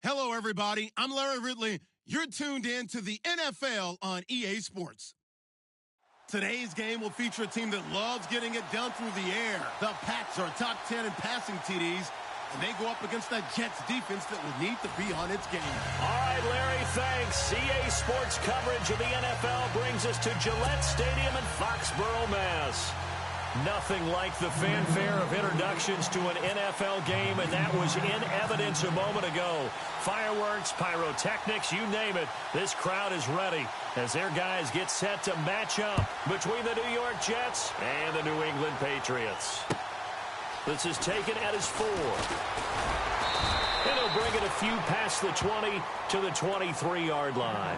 Hello, everybody. I'm Larry Ridley. You're tuned in to the NFL on EA Sports. Today's game will feature a team that loves getting it done through the air. The Pats are top 10 in passing TDs, and they go up against the Jets defense that will need to be on its game. All right, Larry, thanks. EA Sports coverage of the NFL brings us to Gillette Stadium in Foxborough, Mass. Nothing like the fanfare of introductions to an NFL game, and that was in evidence a moment ago. Fireworks, pyrotechnics, you name it. This crowd is ready as their guys get set to match up between the New York Jets and the New England Patriots. This is taken at his 4. And he'll bring it a few past the 20 to the 23-yard line.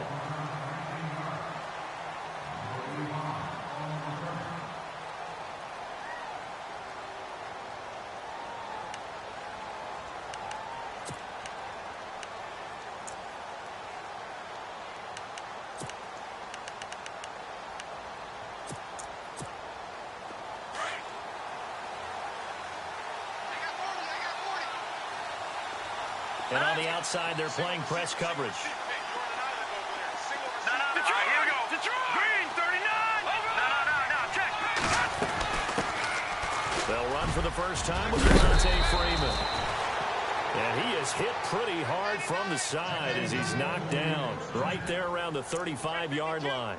And on the outside, they're playing press coverage. Here we go. Detroit. Green, 39. Check. They'll run for the first time with Devontae Freeman. And he is hit pretty hard from the side as he's knocked down right there around the 35-yard line.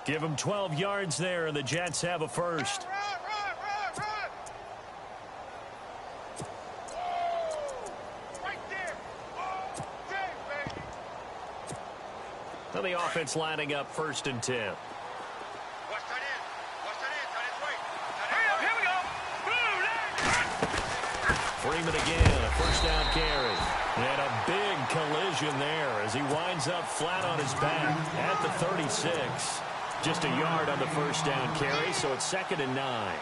Give him 12 yards there, and the Jets have a first. So the offense lining up 1st and 10. Watch tight end. Tight end's right. Here we go. Freeman again, a first down carry. And a big collision there as he winds up flat on his back at the 36. Just a yard on the first down carry, so it's 2nd and 9.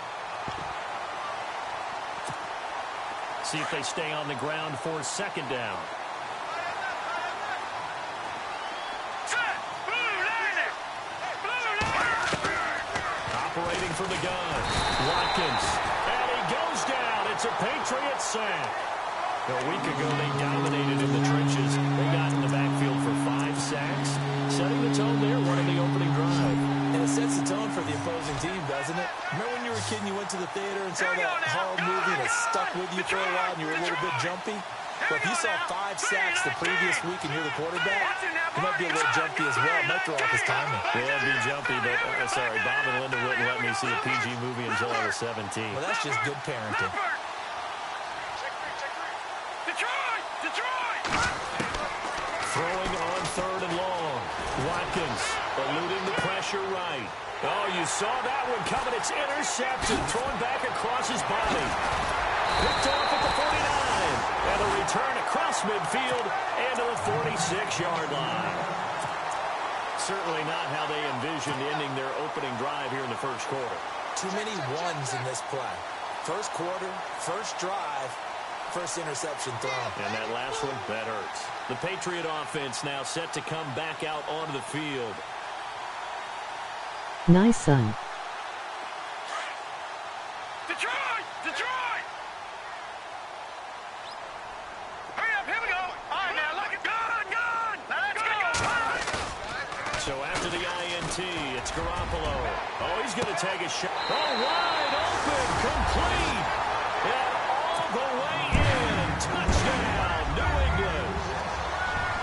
See if they stay on the ground for 2nd down. Operating from the gun, Watkins, and he goes down. It's a Patriots sack. A week ago, they dominated in the trenches. They got in the backfield for 5 sacks, setting the tone there, one of the opening drive. And it sets the tone for the opposing team, doesn't it? Remember when you were a kid and you went to the theater and saw that horror movie that stuck with you for a while and you were a little bit jumpy? But if you saw 5 sacks the previous week and you're the quarterback, you might be a little jumpy as well. It might throw off his timing. Yeah, it'd be jumpy, but sorry, Bob and Linda wouldn't let me see a PG movie until I was 17. Well, that's just good parenting. Detroit! Throwing on 3rd and long. Watkins eluding the pressure right. Oh, you saw that one coming. It's intercepted. Thrown back across his body. Picked off at the 49. And a return across midfield and to the 46-yard line. Certainly not how they envisioned ending their opening drive here in the first quarter. Too many ones in this play. First quarter, first drive, first interception thrown. And that last one, that hurts. The Patriot offense now set to come back out onto the field. Nice, son. Detroit! Hurry up, here we go. All right, now, look at gun. Let's go. So after the INT, it's Garoppolo. Oh, he's going to take a shot. Oh, wide open, complete. And all the way in. Touchdown, New England.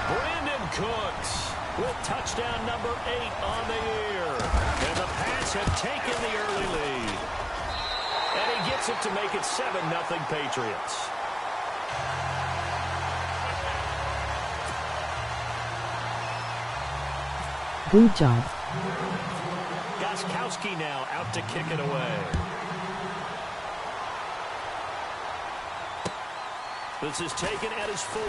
Brandon Cooks with touchdown number 8 on the year. And the Pats have taken the early lead. And he gets it to make it 7-0 Patriots. Good job. Gostkowski now out to kick it away. This is taken at his 4.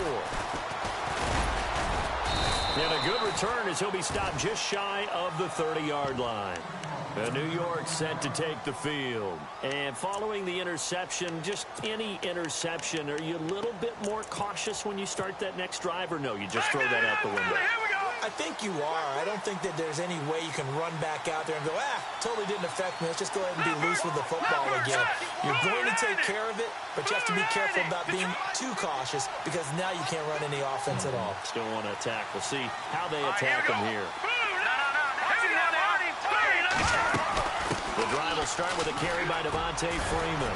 And a good return as he'll be stopped just shy of the 30-yard line. New York set to take the field. And following the interception, just any interception, are you a little bit more cautious when you start that next drive, or no, you just throw that out the window? Here we go. I think you are. I don't think that there's any way you can run back out there and go, totally didn't affect me. Let's just go ahead and be loose with the football again. You're going to take care of it, but you have to be careful about being too cautious because now you can't run any offense at all. Still want to attack. We'll see how they attack him here. The drive will start with a carry by Devontae Freeman.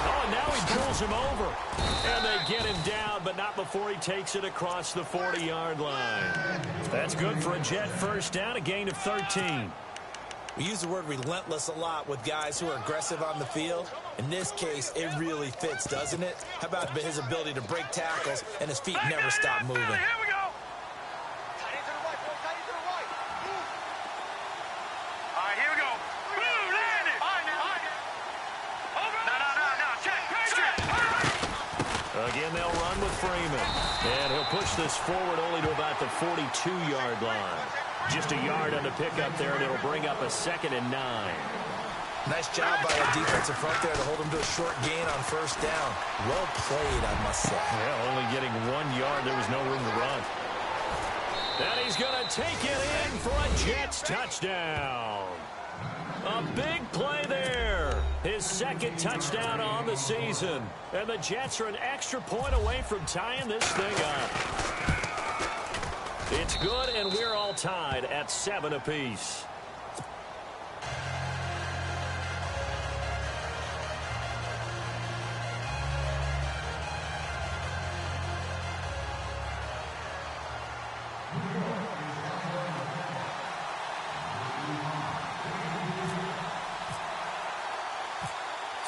Oh, and now he pulls him over. And they get him down, but not before he takes it across the 40-yard line. That's good for a Jet first down, a gain of 13. We use the word relentless a lot with guys who are aggressive on the field. In this case, it really fits, doesn't it? How about his ability to break tackles and his feet never stop moving? Here we go. All right, here we go. Boom, landed. Over. No, check. Again, they'll run with Freeman. And he'll push this forward only to about the 42-yard line. Just a yard on the pickup there, and it'll bring up a 2nd and 9. Nice job by a defensive front there to hold him to a short gain on first down. Well played, I must say. Yeah, only getting 1 yard. There was no room to run. And he's going to take it in for a Jets touchdown. A big play there. His 2nd touchdown on the season. And the Jets are an extra point away from tying this thing up. It's good, and we're all tied at 7 apiece.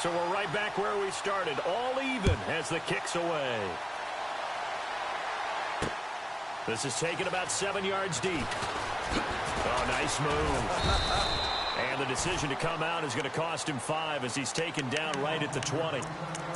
So we're right back where we started, all even as the kick's away. This is taken about 7 yards deep. Oh, nice move. And the decision to come out is going to cost him 5 as he's taken down right at the 20.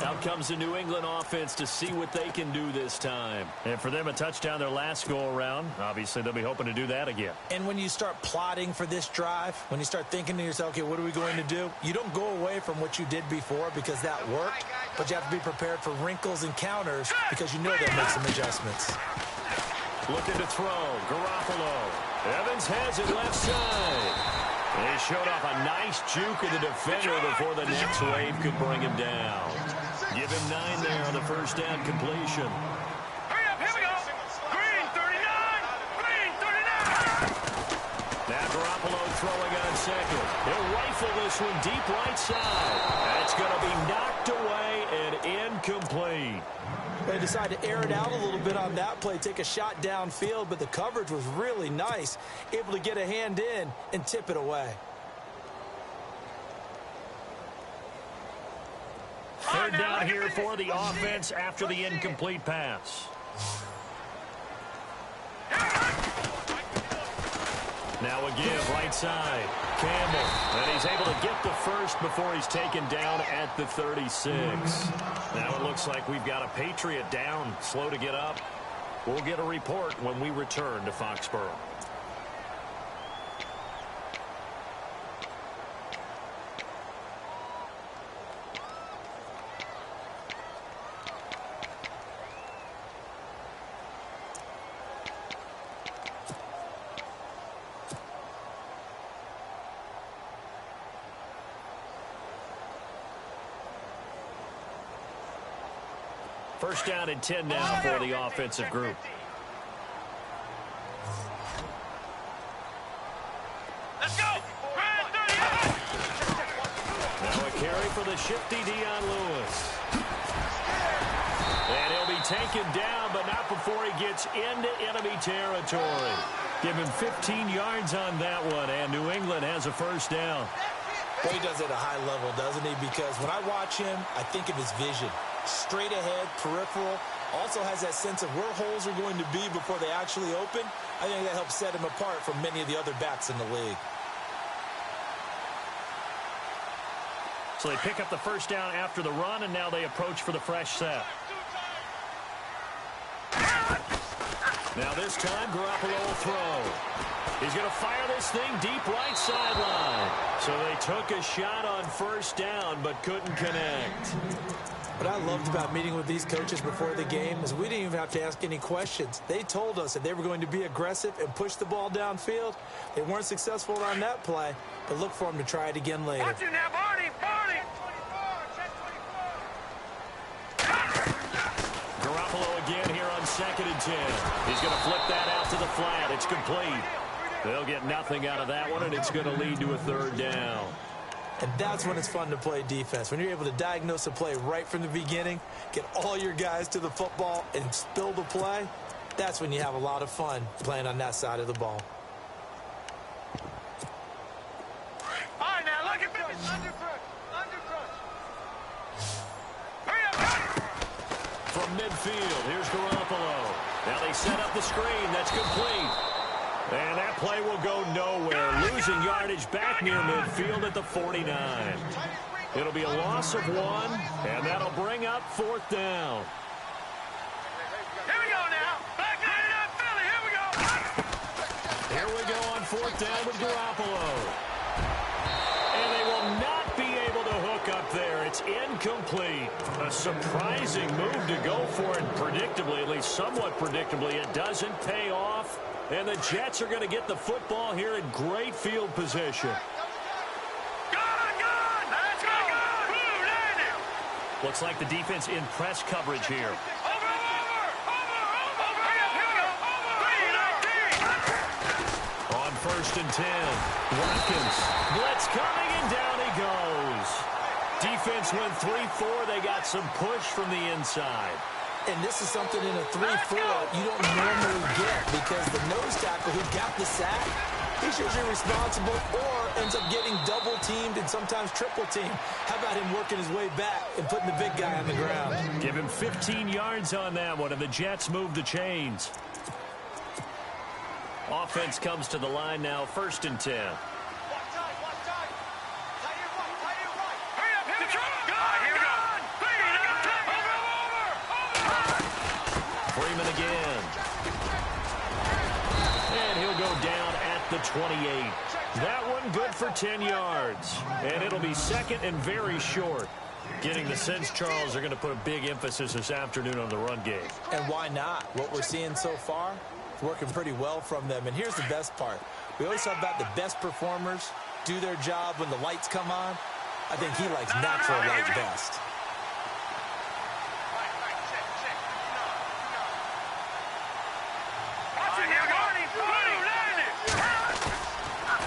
Out comes the New England offense to see what they can do this time. And for them, a touchdown their last go-around. Obviously, they'll be hoping to do that again. And when you start plotting for this drive, when you start thinking to yourself, okay, what are we going to do? You don't go away from what you did before because that worked, but you have to be prepared for wrinkles and counters because you know they'll make some adjustments. Looking to throw. Garoppolo. Evans has it left side. And he showed off a nice juke of the defender before the next wave could bring him down. Give him 9 there on the first down completion. Hurry up, here we go. Green 39. Green 39. Now Garoppolo throwing on 2nd. He'll rifle this one deep right side. And it's going to be knocked away and incomplete. They decided to air it out a little bit on that play, take a shot downfield, but the coverage was really nice, able to get a hand in and tip it away. Third down here for the offense after the incomplete pass. Now again, right side. Campbell. And he's able to get the first before he's taken down at the 36. Now it looks like we've got a Patriot down, slow to get up. We'll get a report when we return to Foxborough. First down and 10 now for the offensive group. Let's go. Now a carry for the shifty Dion Lewis. And he'll be taken down, but not before he gets into enemy territory. Give him 15 yards on that one, and New England has a first down. Well, he does it at a high level, doesn't he? Because when I watch him, I think of his vision. Straight ahead, peripheral, also has that sense of where holes are going to be before they actually open. I think that helps set him apart from many of the other backs in the league. So they pick up the first down after the run, and now they approach for the fresh set. Now this time, Garoppolo will throw. He's going to fire this thing deep right sideline. So they took a shot on first down, but couldn't connect. What I loved about meeting with these coaches before the game is we didn't even have to ask any questions. They told us that they were going to be aggressive and push the ball downfield. They weren't successful on that play, but look for them to try it again later. Watch it now, Barney! Barney! Garoppolo again here on 2nd and 10. He's going to flip that out to the flat. It's complete. They'll get nothing out of that one, and it's going to lead to a 3rd down. And that's when it's fun to play defense. When you're able to diagnose a play right from the beginning, get all your guys to the football, and spill the play, that's when you have a lot of fun playing on that side of the ball. All right, now, look at this. Under pressure. Hurry up. From midfield, here's Garoppolo. Now they set up the screen. That's complete. And that play will go nowhere. Losing yardage back near midfield at the 49. It'll be a loss of 1, and that'll bring up 4th down. Here we go now. Back line it up, Philly. Here we go. Here we go on 4th down with Garoppolo. And they will not be able to hook up there. It's incomplete. A surprising move to go for it predictably, at least somewhat predictably. It doesn't pay off. And the Jets are going to get the football here in great field position. Gone! Let's go! Blue, landing! Looks like the defense in press coverage here. Over! Hurry up, here we go! Over! 3-19! On 1st and 10, Watkins. Blitz coming, and down he goes. Defense went 3-4. They got some push from the inside. And this is something in a 3-4 you don't normally get because the nose tackle who got the sack, he's usually responsible or ends up getting double teamed and sometimes triple teamed. How about him working his way back and putting the big guy on the ground? Give him 15 yards on that one, and the Jets move the chains. Offense comes to the line now, 1st and 10. Hurry up, here we go! Here we go! Freeman again. And he'll go down at the 28. That one good for 10 yards. And it'll be 2nd and very short. Getting the sense, Charles, they're going to put a big emphasis this afternoon on the run game. And why not? What we're seeing so far, it's working pretty well from them. And here's the best part. We always talk about the best performers do their job when the lights come on. I think he likes natural light best.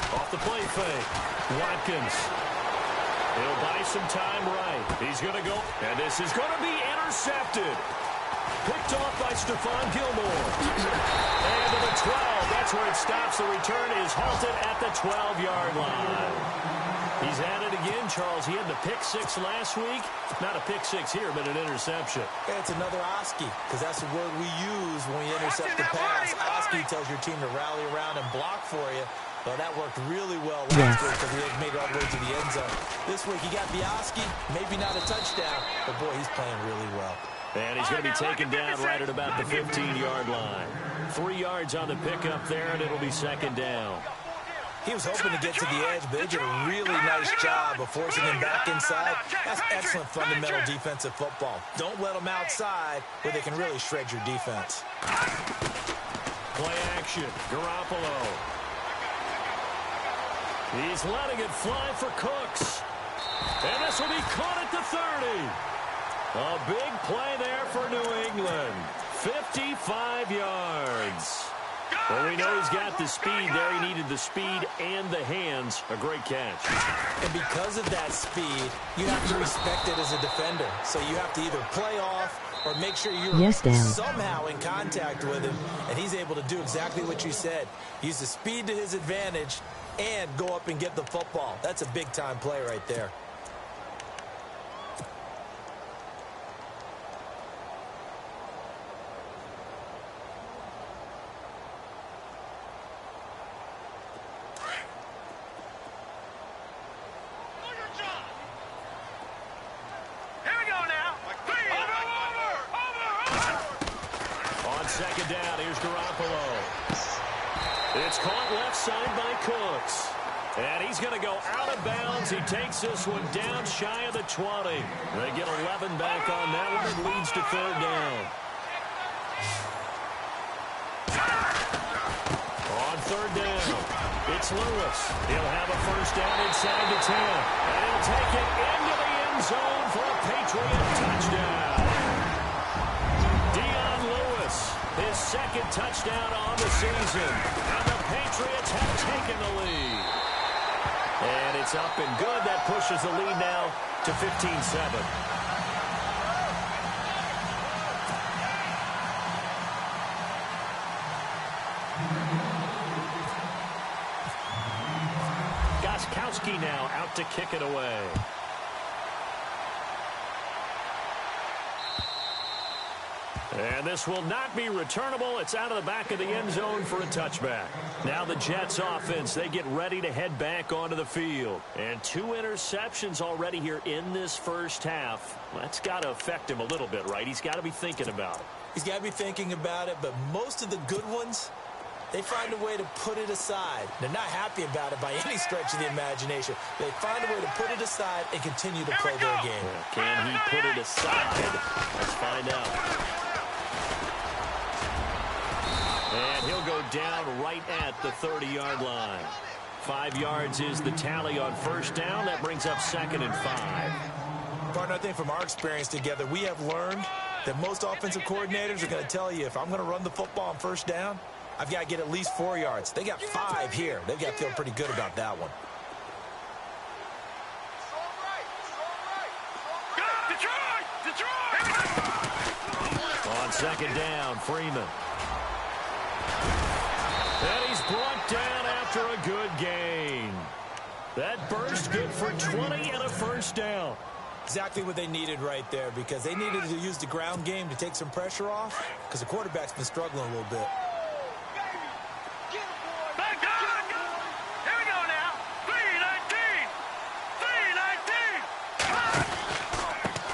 Off the play fake. Watkins. He'll buy some time right. He's going to go. And this is going to be intercepted. Picked off by Stephon Gilmore. And to the 12. That's where it stops. The return is halted at the 12-yard line. He's at it again, Charles. He had the pick 6 last week. Not a pick 6 here, but an interception. Yeah, it's another Oski, because that's the word we use when we intercept the pass. Oski tells your team to rally around and block for you. Well, that worked really well last week because he had made it all the way to the end zone. This week, he got the Oski, maybe not a touchdown, but boy, he's playing really well. And he's going to be taken down right at about the 15-yard line. 3 yards on the pickup there, and it'll be 2nd down. He was hoping to get to the edge, but they did a really nice job of forcing him back inside. That's excellent fundamental defensive football. Don't let them outside where they can really shred your defense. Play action. Garoppolo. He's letting it fly for Cooks. And this will be caught at the 30. A big play there for New England. 55 yards. Well, we know he's got the speed there. He needed the speed and the hands. A great catch. And because of that speed, you have to respect it as a defender. So you have to either play off or make sure you're somehow in contact with him. And he's able to do exactly what you said. Use the speed to his advantage and go up and get the football. That's a big-time play right there. Second down, here's Garoppolo. It's caught left side by Cooks. And he's going to go out of bounds. He takes this one down shy of the 20. They get 11 back on that one. It leads to third down. On third down, it's Lewis. He'll have a first down inside the 10. And he'll take it into the end zone for a Patriot touchdown. His second touchdown on the season. And the Patriots have taken the lead. And it's up and good. That pushes the lead now to 15-7. Gostkowski now out to kick it away. And this will not be returnable. It's out of the back of the end zone for a touchback. Now the Jets offense, they get ready to head back onto the field. And 2 interceptions already here in this first half. That's got to affect him a little bit, right? He's got to be thinking about it. He's got to be thinking about it, but most of the good ones, they find a way to put it aside. They're not happy about it by any stretch of the imagination. They find a way to put it aside and continue to play their game. Can he put it aside? Let's find out. And he'll go down right at the 30-yard line. 5 yards is the tally on first down. That brings up 2nd and 5. Partner, I think from our experience together, we have learned that most offensive coordinators are going to tell you, if I'm going to run the football on first down, I've got to get at least 4 yards. They got 5 here. They've got to feel pretty good about that one. Detroit! On second down, Freeman. And he's brought down after a good gain. That burst good for 20 and a first down. Exactly what they needed right there, because they needed to use the ground game to take some pressure off, because the quarterback's been struggling a little bit. Back up! Here we go now. 3-19.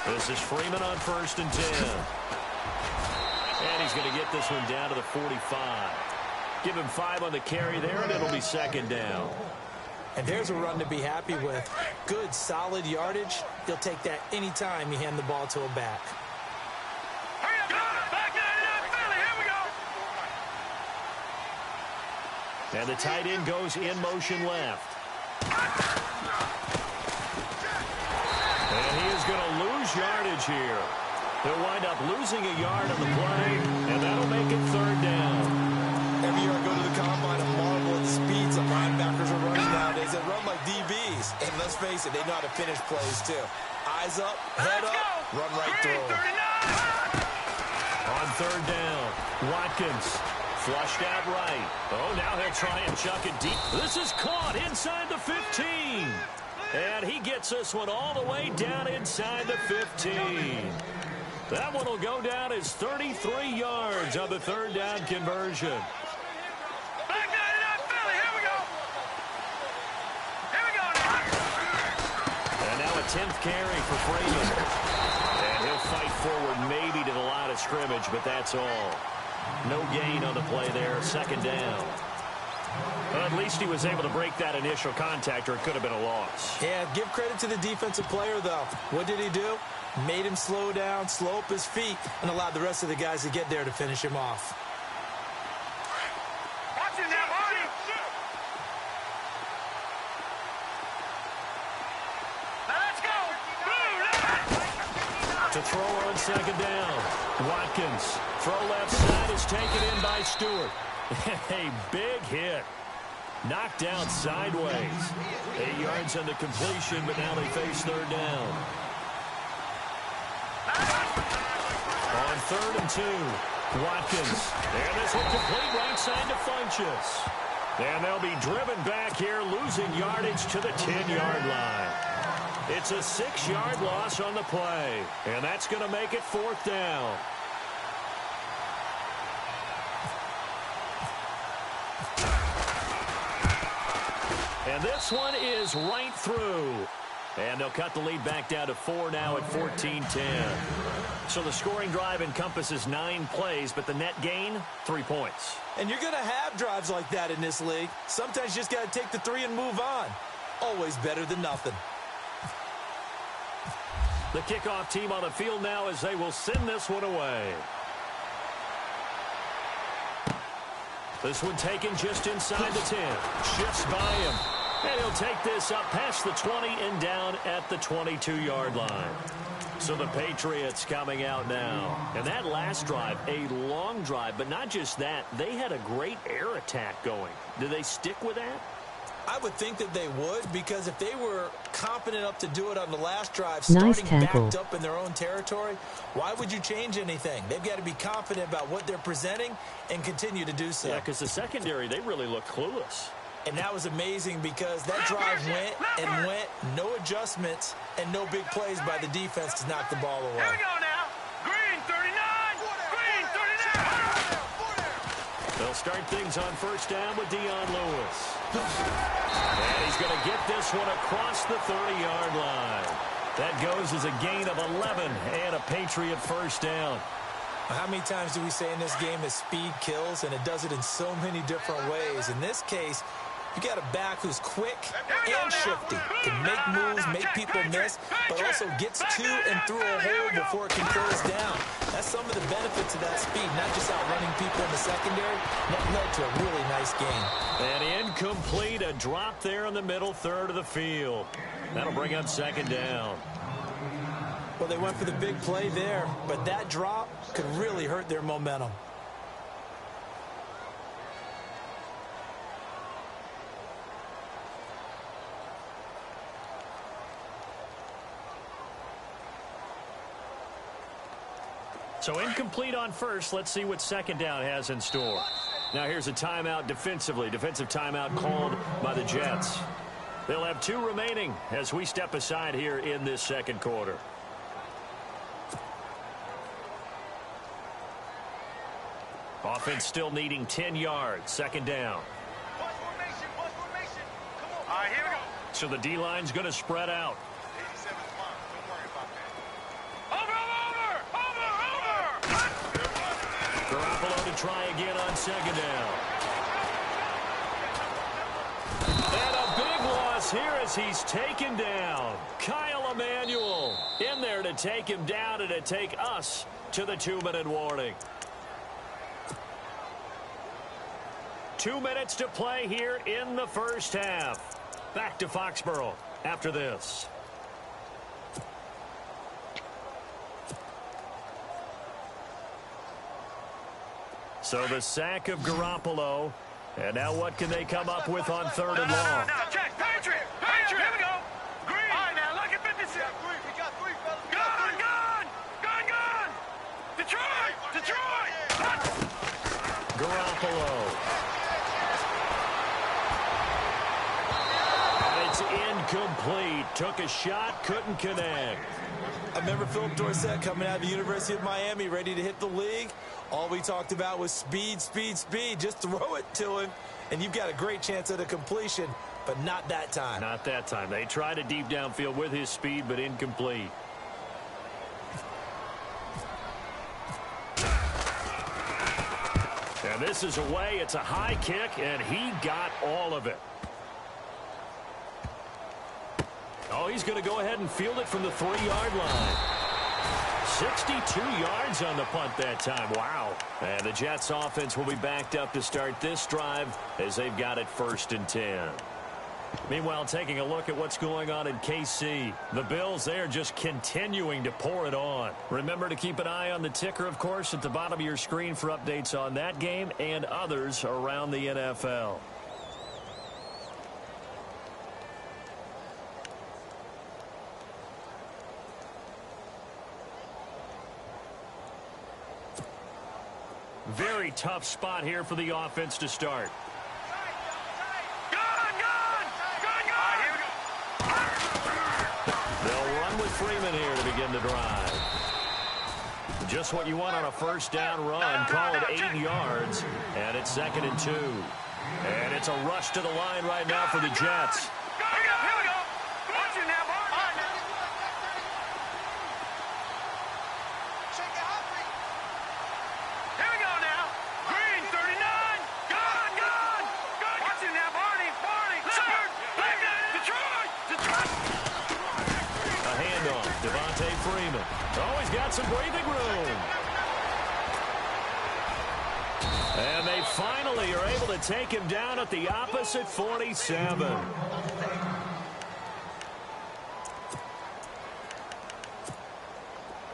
3-19. This is Freeman on 1st and 10. And he's going to get this one down to the 45. Give him 5 on the carry there, and it'll be 2nd down. And there's a run to be happy with. Good, solid yardage. He'll take that anytime you hand the ball to a back. Hurry up, back to Philly. Here we go. And the tight end goes in motion left. And he is going to lose yardage here. He'll wind up losing a yard on the play, and that'll make it 3rd down. Every year I go to the combine and marvel at the speeds that linebackers are running nowadays. They run like DBs. And let's face it, they know how to finish plays too. Eyes up, head up, run right through them. On 3rd down, Watkins flushed out right. Oh, now he'll try and chuck it deep. This is caught inside the 15. And he gets this one all the way down inside the 15. That one will go down as 33 yards on the 3rd down conversion. And now a 10th carry for Freeman. And he'll fight forward maybe to the line of scrimmage, but that's all. No gain on the play there, 2nd down. Well, at least he was able to break that initial contact, or it could have been a loss. Yeah, give credit to the defensive player, though. What did he do? Made him slow down, slow up his feet, and allowed the rest of the guys to get there to finish him off. Watch it now, Marty. Let's go. To throw on 2nd down. Watkins. Throw left side is taken in by Stewart. A big hit. Knocked down sideways. 8 yards on the completion, but now they face 3rd down. On 3rd and 2, Watkins. And this will complete right side to Funchess. And they'll be driven back here, losing yardage to the 10-yard line. It's a 6-yard loss on the play. And that's going to make it 4th down. And this one is right through. And they'll cut the lead back down to 4 now at 14-10. So the scoring drive encompasses 9 plays, but the net gain, 3 points. And you're going to have drives like that in this league. Sometimes you just got to take the 3 and move on. Always better than nothing. The kickoff team on the field now as they will send this one away. This one taken just inside the 10. Shifts by him. And he'll take this up past the 20 and down at the 22-yard line. So the Patriots coming out now. And that last drive, a long drive, but not just that. They had a great air attack going. Do they stick with that? I would think that they would, because if they were confident enough to do it on the last drive, Nice starting tackle. backed up in their own territory, why would you change anything? They've got to be confident about what they're presenting and continue to do so. Yeah, because the secondary, they really look clueless. And that was amazing because that drive went and went, no adjustments, and no big plays by the defense to knock the ball away. Here we go now. Green 39. Green 39. They'll start things on first down with Dion Lewis. And he's going to get this one across the 30-yard line. That goes as a gain of 11 and a Patriot first down. How many times do we say in this game that speed kills, and it does it in so many different ways? In this case, you got a back who's quick and shifty, can make moves, make people miss, but also gets to and through a hole before it can close down. That's some of the benefits of that speed, not just outrunning people in the secondary. That led to a really nice game. And incomplete, a drop there in the middle third of the field. That'll bring up second down. Well, they went for the big play there, but that drop could really hurt their momentum. So incomplete on first. Let's see what second down has in store. Now here's a timeout defensively. Defensive timeout called by the Jets. They'll have 2 remaining as we step aside here in this second quarter. Offense still needing 10 yards. Second down. Plus formation. Plus formation. Come on. All right, here we go. So the D-line's going to spread out. 87's fine. Don't worry about that. Over. Garoppolo to try again on second down. And a big loss here as he's taken down. Kyle Emanuel in there to take him down and to take us to the 2-minute warning. 2 minutes to play here in the first half. Back to Foxborough after this. So the sack of Garoppolo. And now what can they come up with on third and long? No, check. Patriot. Here we go. Green. All right, now look at 56. We got three, fellas. Gun. Detroit. Garoppolo. And it's incomplete. Took a shot, couldn't connect. I remember Philip Dorsett coming out of the University of Miami ready to hit the league. All we talked about was speed. Just throw it to him, and you've got a great chance at a completion, but not that time. Not that time. They tried a deep downfield with his speed, but incomplete. And this is away. It's a high kick, and he got all of it. Oh, he's going to go ahead and field it from the 3-yard line. 62 yards on the punt that time. Wow. And the Jets offense will be backed up to start this drive as they've got it 1st and 10. Meanwhile, taking a look at what's going on in KC. The Bills, they are just continuing to pour it on. Remember to keep an eye on the ticker, of course, at the bottom of your screen for updates on that game and others around the NFL. Very tough spot here for the offense to start. They'll run with Freeman here to begin the drive. Just what you want on a first down run. Call it 8 yards. And it's 2nd and 2. And it's a rush to the line right now for the Jets. Here we go. Watch it now, boy. Here we go now. Green, 39. Gone. Watch it now, Barney. Leopard. Detroit. A handoff. Devontae Freeman. Oh, he's got some breathing room. And they finally are able to take him down at the opposite 47.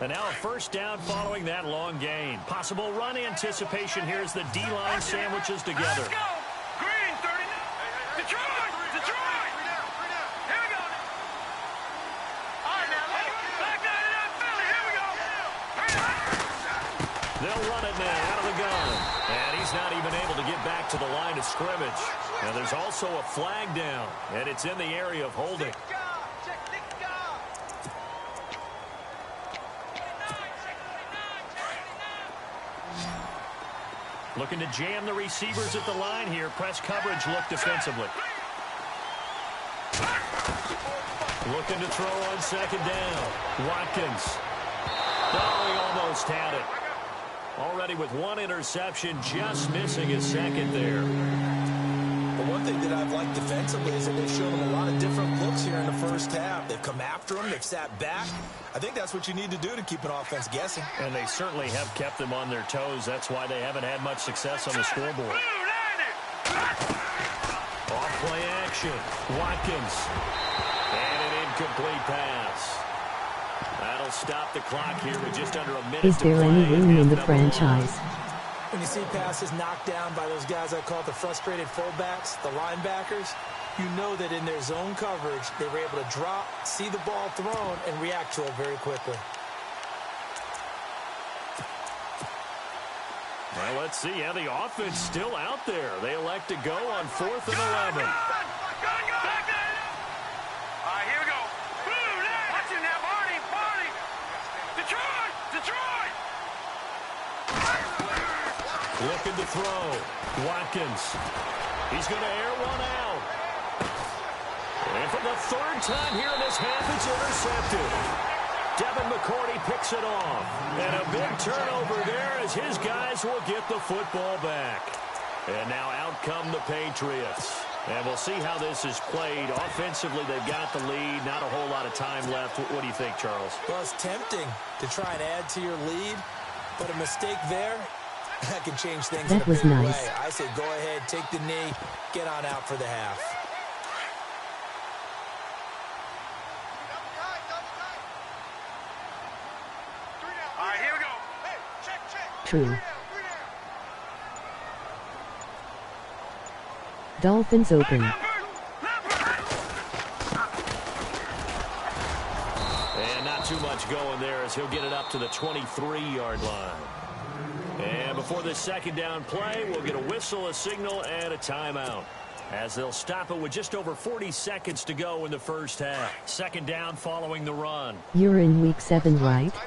And now a first down following that long gain. Possible run anticipation here as the D-line sandwiches together. Let's go. Green, 39. Detroit. Here we go. All right, now, back down to that Philly. Here we go. They'll run it now out of the gun. And he's not even able to get back to the line of scrimmage. And there's also a flag down. And it's in the area of holding. Looking to jam the receivers at the line here. Press coverage look defensively. Looking to throw on second down. Watkins. Oh, he almost had it. Already with one interception, just missing his second there. But one thing that I've liked defensively is that they've shown him a lot of different looks here in the first half. They've come after him. They've sat back. I think that's what you need to do to keep an offense guessing. And they certainly have kept them on their toes. That's why they haven't had much success on the scoreboard. Off play action. Watkins. And an incomplete pass. That'll stop the clock here with just under a minute Is to there play. any room in the franchise? When you see passes knocked down by those guys I call the frustrated fullbacks, the linebackers, you know that in their zone coverage, they were able to drop, see the ball thrown, and react to it very quickly. Well, let's see. Yeah, the offense still out there. They elect to go on 4th and 11. All right, here we go. Watch it now, Barney. Detroit. Looking to throw. Watkins. He's going to air one out. And for the third time here in this half, it's intercepted. Devin McCourty picks it off. And a big turnover there as his guys will get the football back. And now out come the Patriots. And we'll see how this is played. Offensively, they've got the lead. Not a whole lot of time left. What do you think, Charles? Well, it's tempting to try and add to your lead, but a mistake there, that can change things That in a was big nice. way. I say go ahead, take the knee, get on out for the half. All right, here we go. True. Dolphins open. And not too much going there as he'll get it up to the 23-yard line. And before this second down play, we'll get a whistle, a signal, and a timeout. As they'll stop it with just over 40 seconds to go in the first half. Second down following the run. You're in week 7, right? Here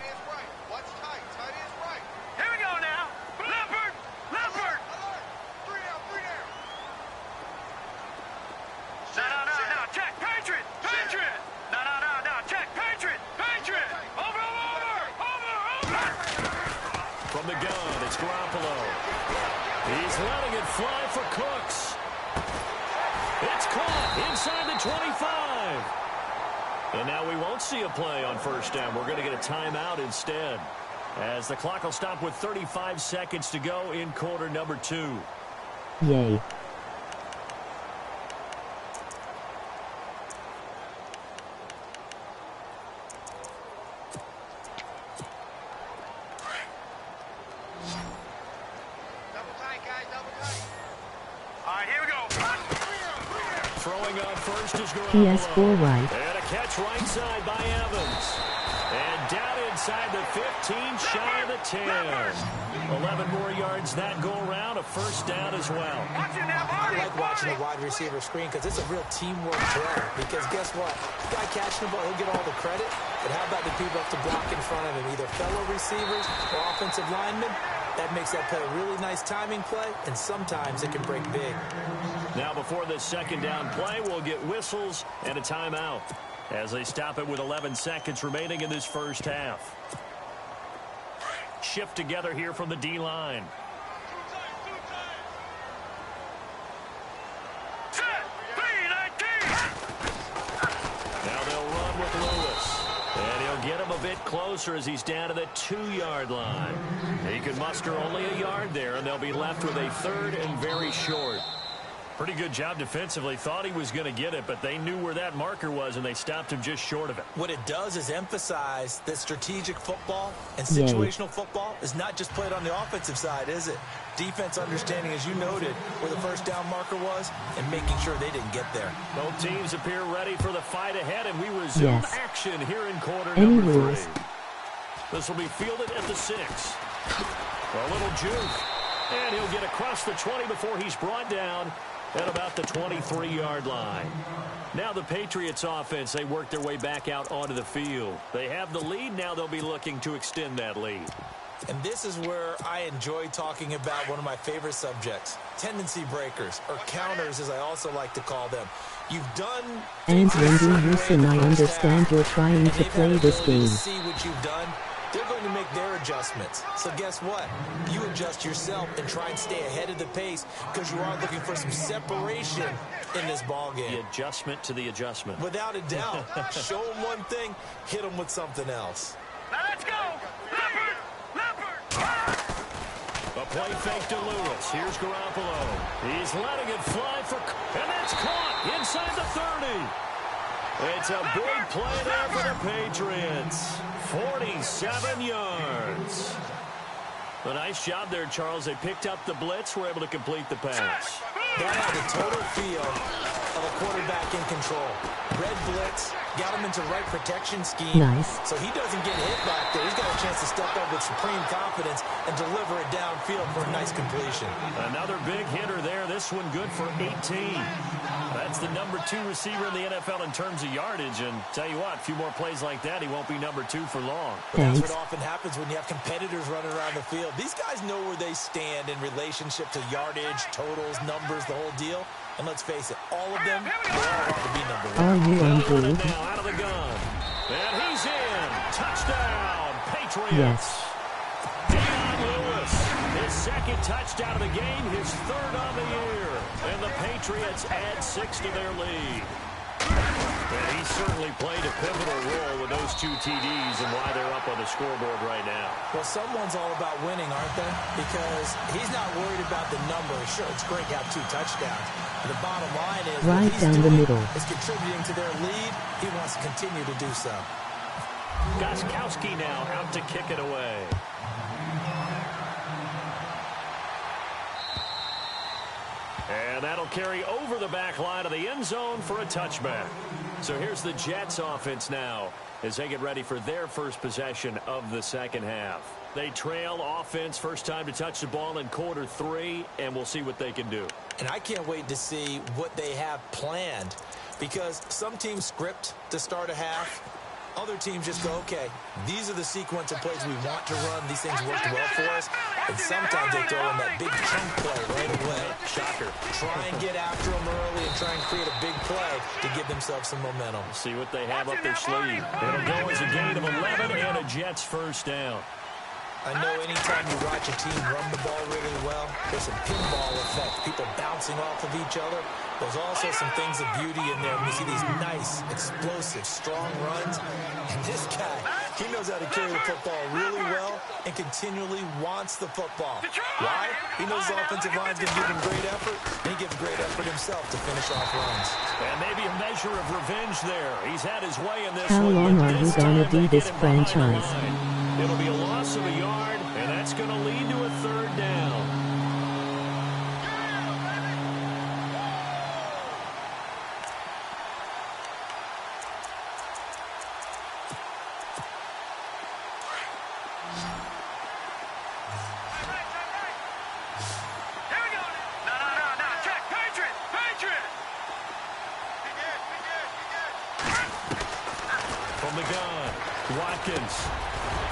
we go now. Leopard. No. Check. Patriot. No. Check. Patriot. Over. From the gun, it's Garoppolo. He's letting it fly for Cooks. It's caught inside the 25. And now we won't see a play on first down. We're going to get a timeout instead. As the clock will stop with 35 seconds to go in quarter number 2. Yay. All right, here we go. Throwing on first is Garoppolo. PS4 right. And a catch right side by Evans. And down inside the 15, shy of the 10. 11 more yards that go around, a first down as well. I like watching a wide receiver screen because it's a real teamwork play. Because guess what? The guy catching the ball, he'll get all the credit. But how about the people have to block in front of him, either fellow receivers or offensive linemen? That makes that play a really nice timing play, and sometimes it can break big. Now before this second down play, we'll get whistles and a timeout as they stop it with 11 seconds remaining in this first half. shift together here from the D-line. Now they'll run with Lewis. And he'll get him a bit closer as he's down to the 2-yard line. He can muster only a yard there, and they'll be left with a 3rd and very short. Pretty good job defensively. Thought he was going to get it, but they knew where that marker was, and they stopped him just short of it. What it does is emphasize that strategic football and situational football is not just played on the offensive side, is it? Defense understanding, as you noted, where the first down marker was and making sure they didn't get there. Both teams appear ready for the fight ahead, and we resume action here in quarter Any number 3. rules? This will be fielded at the 6. A little juke, and he'll get across the 20 before he's brought down at about the 23-yard line. Now the Patriots offense, they work their way back out onto the field. They have the lead. Now they'll be looking to extend that lead. And this is where I enjoy talking about one of my favorite subjects, tendency breakers, or counters as I also like to call them. You've done... And Wendy Houston, I understand you're trying to play this game. See what you've done. They're going to make their adjustments. So guess what? You adjust yourself and try and stay ahead of the pace because you are looking for some separation in this ball game. The adjustment to the adjustment. Without a doubt. Show them one thing, hit them with something else. Now let's go. Leopard. A play fake to Lewis. Here's Garoppolo. He's letting it fly for... And that's caught inside the 30. It's a big play there for the Patriots. 47 yards. A nice job there, Charles. They picked up the blitz, were able to complete the pass. That had the total feel of a quarterback in control. Red blitz, got him into right protection scheme. Nice. So he doesn't get hit back there. He's got a chance to step up with supreme confidence and deliver it downfield for a nice completion. Another big hitter there. This one good for 18. That's the number 2 receiver in the NFL in terms of yardage. And tell you what, a few more plays like that, he won't be number 2 for long. But that's what often happens when you have competitors running around the field. These guys know where they stand in relationship to yardage, totals, numbers, the whole deal. And let's face it, all of them, they all want to be number 1. Are you on board? Now out of the gun. And he's in. Touchdown, Patriots. Yes. Lewis, his second touchdown of the game, his 3rd on the year. And the Patriots add 6 to their lead. And he certainly played a pivotal role with those 2 TDs and why they're up on the scoreboard right now. Well, someone's all about winning, aren't they? Because he's not worried about the number. Sure, it's great to have 2 touchdowns. But the bottom line is right down the middle. Is contributing to their lead. He wants to continue to do so. Gostkowski now out to kick it away. And that'll carry over the back line of the end zone for a touchback. So here's the Jets offense now as they get ready for their first possession of the second half. They trail offense, first time to touch the ball in quarter 3, and we'll see what they can do. And I can't wait to see what they have planned because some teams script to start a half. Other teams just go, okay, these are the sequence of plays we want to run. These things worked well for us. And sometimes they throw in that big chunk play right away. Shocker. Try and get after them early and try and create a big play to give themselves some momentum. See what they have up their sleeve. It'll go as a gain of 11 and a Jets first down. I know anytime you watch a team run the ball really well, there's some pinball effect, people bouncing off of each other. There's also some things of beauty in there when you see these nice, explosive, strong runs. And this guy, he knows how to carry the football really well and continually wants the football. Why? He knows his offensive line's going to give him great effort, and he gives great effort himself to finish off runs. And maybe a measure of revenge there. He's had his way in this How one. long are you going to do this franchise? It'll be a loss of a yard, and that's going to lead to a 3rd down. From the gun, Watkins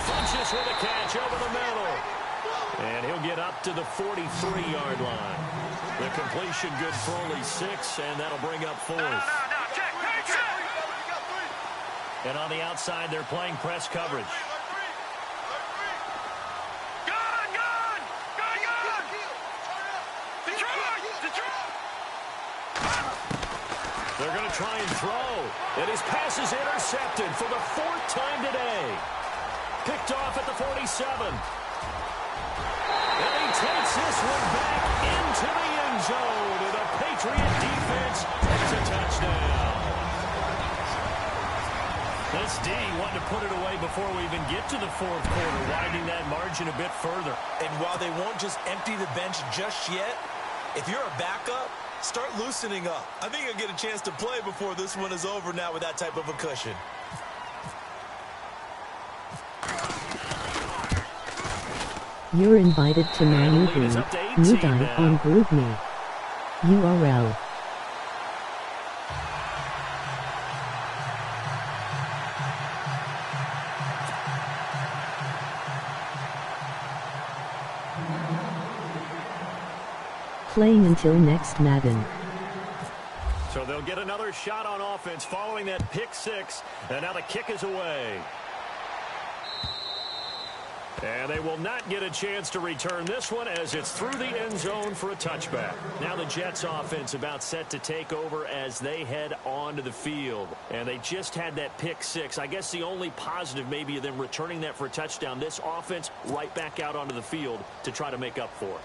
punches with a catch over the middle. And he'll get up to the 43-yard line. The completion good for only 6, and that'll bring up 4th. And on the outside, they're playing press coverage. They're going to try and throw. And his pass is intercepted for the 4th time today. Picked off at the 47. And he takes this one back into the end zone. And the Patriot defense takes a touchdown. This D wanted to put it away before we even get to the 4th quarter, widening that margin a bit further. And while they won't just empty the bench just yet, if you're a backup, start loosening up. I think you'll get a chance to play before this one is over now with that type of a cushion. You're invited to my movie, New Dive on GroupMe. URL. Playing until next Madden. So they'll get another shot on offense following that pick 6. And now the kick is away. And they will not get a chance to return this one as it's through the end zone for a touchback. Now the Jets offense about set to take over as they head onto the field. And they just had that pick 6. I guess the only positive maybe of them returning that for a touchdown. This offense right back out onto the field to try to make up for it.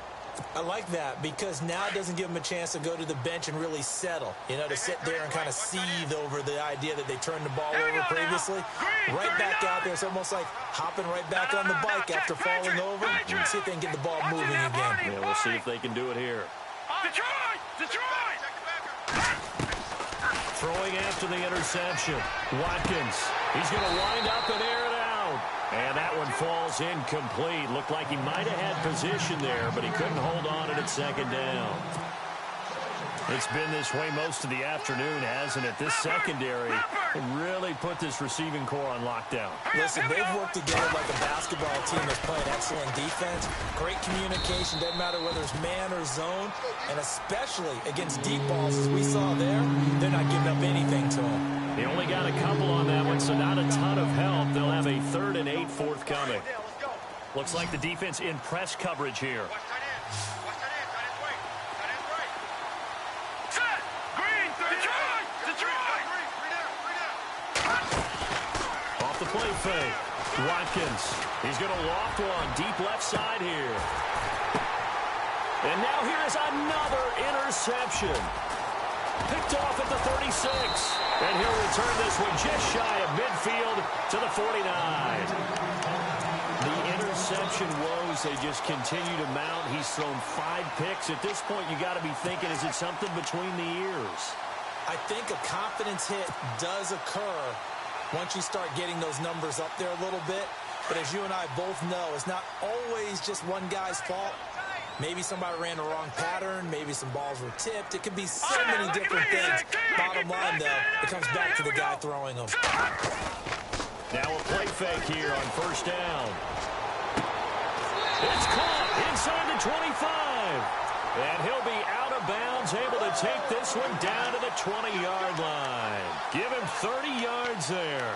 I like that because now it doesn't give them a chance to go to the bench and really settle. You know, to sit there and kind of seethe over the idea that they turned the ball over previously. Right back out there. It's almost like hopping right back on the bike after falling over. And see if they can get the ball moving again. Yeah, we'll see if they can do it here. Detroit! Throwing after the interception. Watkins. He's going to wind up and air it out. And that one falls incomplete. Looked like he might have had position there, but he couldn't hold on at 2nd down. It's been this way most of the afternoon, hasn't it? This secondary really put this receiving core on lockdown. Listen, they've worked together like a basketball team that's playing excellent defense. Great communication, doesn't matter whether it's man or zone. And especially against deep balls, as we saw there, they're not giving up anything to them. They only got a couple on that one, so not a ton of help. They'll have a 3rd and 8 forthcoming. Looks like the defense in press coverage here. Off the play fake. Watkins. He's going to loft one deep left side here. And now here is another interception. Picked off at the 36. And he'll return this one just shy of midfield to the 49. The interception woes, they just continue to mount. He's thrown 5 picks. At this point, you got to be thinking, is it something between the ears? I think a confidence hit does occur once you start getting those numbers up there a little bit. But as you and I both know, it's not always just one guy's fault. Maybe somebody ran the wrong pattern. Maybe some balls were tipped. It could be so many different things. Bottom line, though, it comes back to the guy throwing them. Now a play fake here on 1st down. It's caught inside the 25. And he'll be out of bounds, able to take this one down to the 20-yard line. Give him 30 yards there.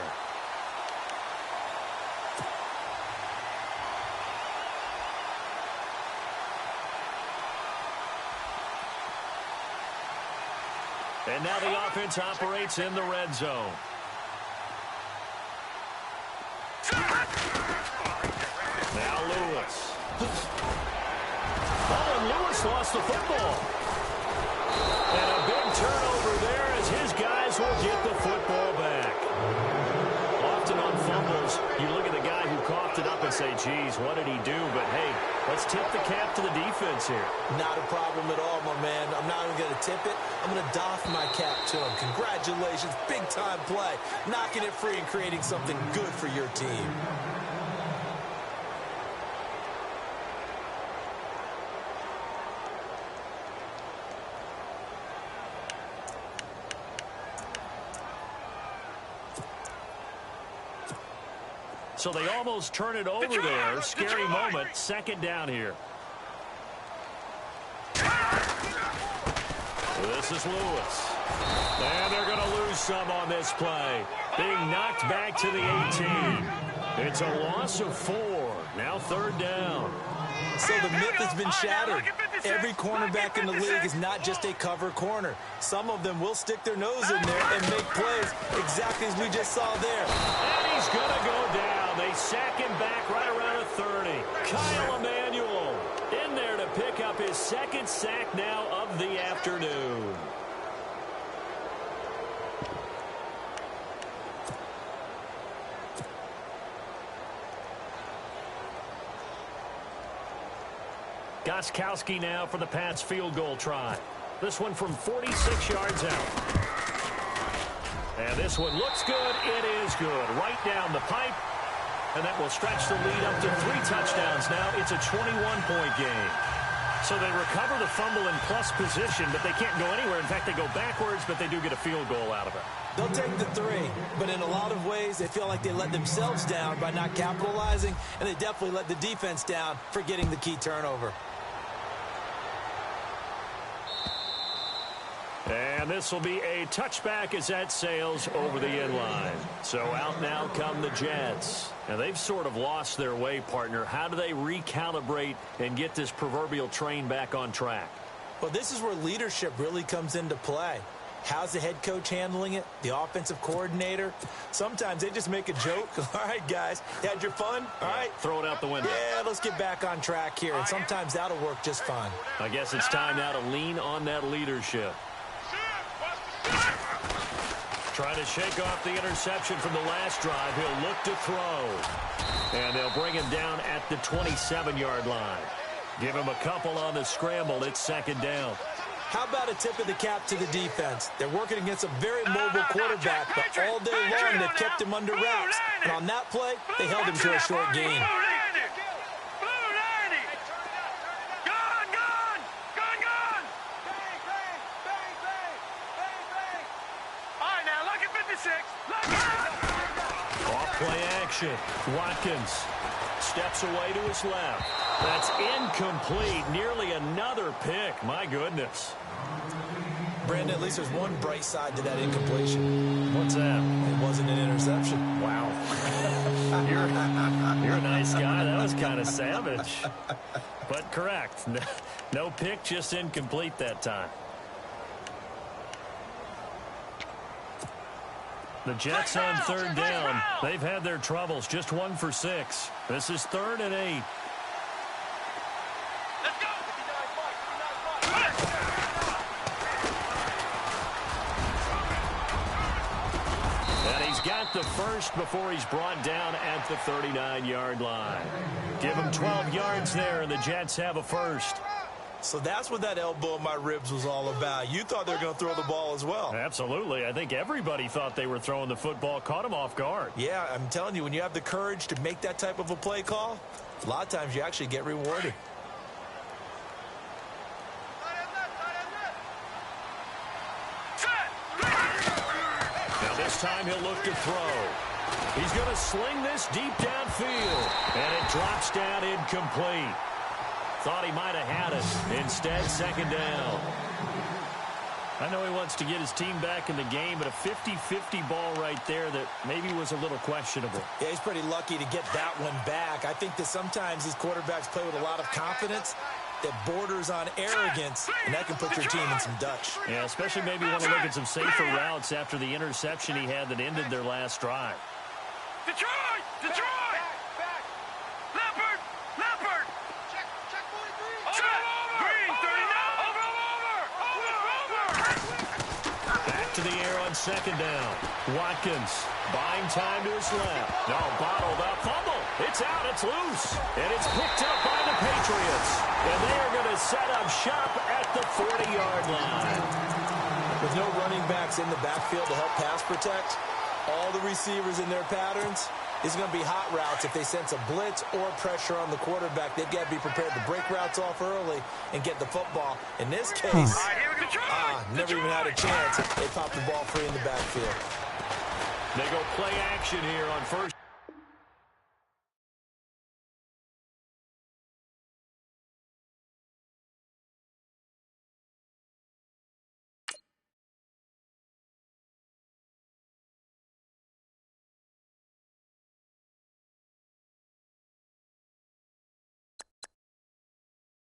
And now the offense operates in the red zone. Now Lewis. Oh, and Lewis lost the football. And a big turnover there as his guys will get the football back. Often on fumbles, you look at the guy who coughed it up and say, geez, what did he do? But, hey, let's tip the cap to the defense here. Not a problem at all, my man. I'm not even going to tip it. I'm going to doff my cap to him. Congratulations. Big-time play. Knocking it free and creating something good for your team. So they almost turn it over there. Scary moment. 2nd down here. This is Lewis. And they're going to lose some on this play. Being knocked back to the 18. It's a loss of 4. Now 3rd down. So the myth has been shattered. every cornerback in the league is not just a cover corner. Some of them will stick their nose in there and make plays exactly as we just saw there. And he's going to go down. They sack him back right around a 30. Kyle Emanuel in there to pick up his second sack now of the afternoon. Gostkowski now for the Pats field goal try. This one from 46 yards out. And this one looks good. It is good. Right down the pipe. And that will stretch the lead up to 3 touchdowns. Now it's a 21-point game. So they recover the fumble in plus position, but they can't go anywhere. In fact, they go backwards, but they do get a field goal out of it. They'll take the 3, but in a lot of ways, they feel like they let themselves down by not capitalizing, and they definitely let the defense down for getting the key turnover. And this will be a touchback as that sails over the end line. So out now come the Jets. And they've sort of lost their way, partner. How do they recalibrate and get this proverbial train back on track? Well, this is where leadership really comes into play. How's the head coach handling it? The offensive coordinator? Sometimes they just make a joke. All right, guys, had your fun? All right. Throw it out the window. Yeah, let's get back on track here. And sometimes that'll work just fine. I guess it's time now to lean on that leadership. Trying to shake off the interception from the last drive. He'll look to throw. And they'll bring him down at the 27-yard line. Give him a couple on the scramble. It's second down. How about a tip of the cap to the defense? They're working against a very mobile quarterback, but all day long they've kept him under wraps. And on that play, they held him to a short gain. Off play action. Watkins steps away to his left. That's incomplete. Nearly another pick. My goodness. Brandon, at least there's one bright side to that incompletion. What's that? It wasn't an interception. Wow. You're a nice guy. That was kind of savage. But correct. No pick, just incomplete that time. The Jets on third down. They've had their troubles. Just 1 for 6. This is 3rd and 8. And he's got the first before he's brought down at the 39-yard line. Give him 12 yards there, and the Jets have a first. So that's what that elbow in my ribs was all about. You thought they were going to throw the ball as well. Absolutely. I think everybody thought they were throwing the football, caught him off guard. Yeah, I'm telling you, when you have the courage to make that type of a play call, a lot of times you actually get rewarded. Now this time he'll look to throw. He's going to sling this deep downfield, and it drops down incomplete. Thought he might have had it. Instead, second down. I know he wants to get his team back in the game, but a 50-50 ball right there that maybe was a little questionable. Yeah, he's pretty lucky to get that one back. I think that sometimes these quarterbacks play with a lot of confidence that borders on arrogance, and that can put your team in some Dutch. Yeah, especially maybe want to look at some safer routes after the interception he had that ended their last drive. Detroit! Detroit! Leopard! Leopard! Check 43! Green, 39! Over! Back to the air on second down. Watkins buying time to his left. No, bottled up. Fumble. It's out. It's loose. And it's picked up by the Patriots. And they are going to set up shop at the 40-yard line. With no running backs in the backfield to help pass protect, all the receivers in their patterns, it's going to be hot routes. If they sense a blitz or pressure on the quarterback, they've got to be prepared to break routes off early and get the football. In this case, never even had a chance. They popped the ball free in the backfield. They go play action here on first.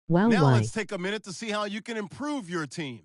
Wow, Now why? let's take a minute to see how you can improve your team.